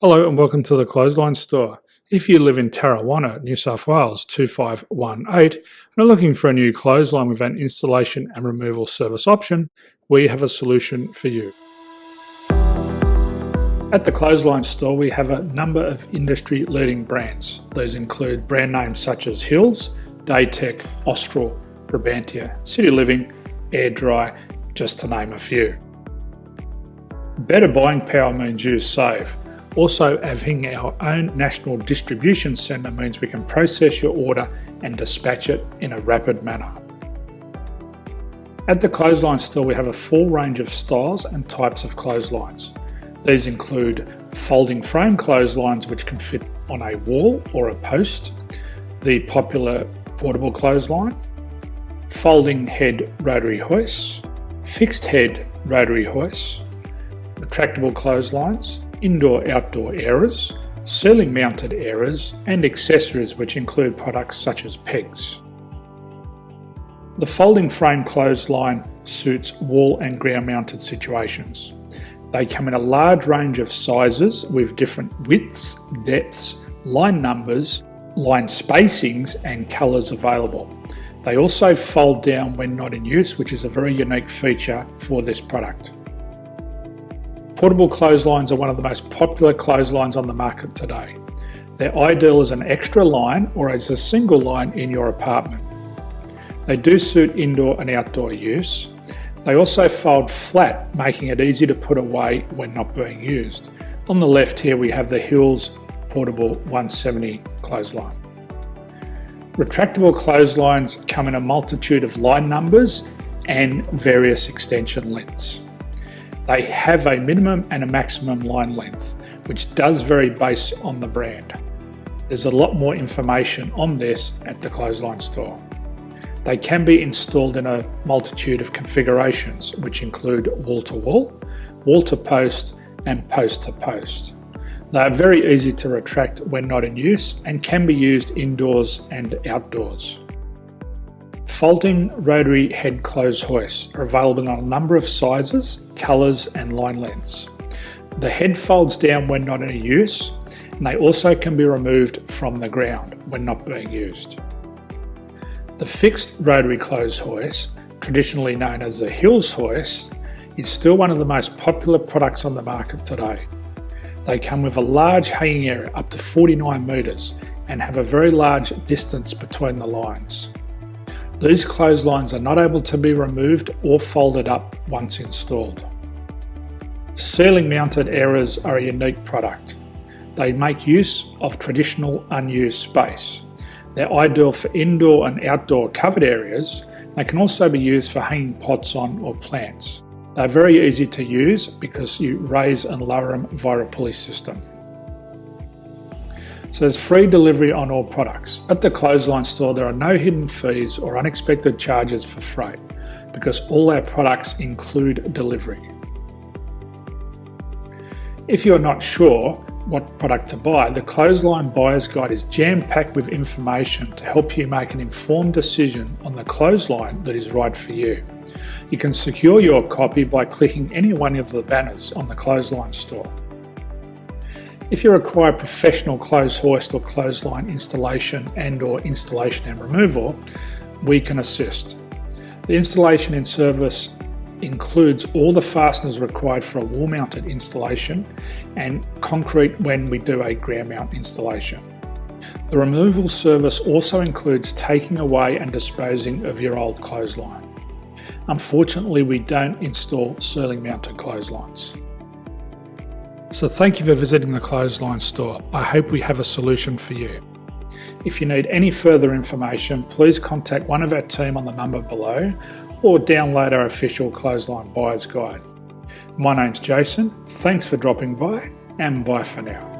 Hello and welcome to the Clothesline Store. If you live in Tarrawanna, New South Wales 2518 and are looking for a new clothesline with an installation and removal service option, we have a solution for you. At the Clothesline Store we have a number of industry leading brands. These include brand names such as Hills, Daytech, Austral, Brabantia, City Living, Air Dry, just to name a few. Better buying power means you save. Also, having our own national distribution centre means we can process your order and dispatch it in a rapid manner. At the Clothesline Store we have a full range of styles and types of clotheslines. These include folding frame clotheslines which can fit on a wall or a post, the popular portable clothesline, folding head rotary hoists, fixed head rotary hoists, retractable clotheslines, indoor-outdoor airers, ceiling mounted airers and accessories which include products such as pegs. The folding frame clothesline suits wall and ground mounted situations. They come in a large range of sizes with different widths, depths, line numbers, line spacings and colours available. They also fold down when not in use, which is a very unique feature for this product. Portable clotheslines are one of the most popular clotheslines on the market today. They're ideal as an extra line or as a single line in your apartment. They do suit indoor and outdoor use. They also fold flat, making it easy to put away when not being used. On the left here we have the Hills Portable 170 clothesline. Retractable clotheslines come in a multitude of line numbers and various extension lengths. They have a minimum and a maximum line length, which does vary based on the brand. There's a lot more information on this at the Clothesline Store. They can be installed in a multitude of configurations, which include wall-to-wall, wall-to-post and post-to-post. They are very easy to retract when not in use and can be used indoors and outdoors. Folding rotary head clothes hoists are available in a number of sizes, colours and line lengths. The head folds down when not in use and they also can be removed from the ground when not being used. The fixed rotary clothes hoist, traditionally known as the Hills hoist, is still one of the most popular products on the market today. They come with a large hanging area up to 49 metres and have a very large distance between the lines. These clotheslines are not able to be removed or folded up once installed. Ceiling mounted airers are a unique product. They make use of traditional unused space. They're ideal for indoor and outdoor covered areas. They can also be used for hanging pots on or plants. They're very easy to use because you raise and lower them via a pulley system. So there's free delivery on all products. At the Clothesline Store there are no hidden fees or unexpected charges for freight because all our products include delivery. If you're not sure what product to buy, the Clothesline Buyer's Guide is jam-packed with information to help you make an informed decision on the clothesline that is right for you. You can secure your copy by clicking any one of the banners on the Clothesline Store. If you require professional clothes hoist or clothesline installation and/or installation and removal, we can assist. The installation and service includes all the fasteners required for a wall-mounted installation and concrete when we do a ground mount installation. The removal service also includes taking away and disposing of your old clothesline. Unfortunately, we don't install ceiling mounted clotheslines. So thank you for visiting the Clothesline Store. I hope we have a solution for you. If you need any further information, please contact one of our team on the number below or download our official Clothesline Buyer's Guide. My name's Jason, thanks for dropping by and bye for now.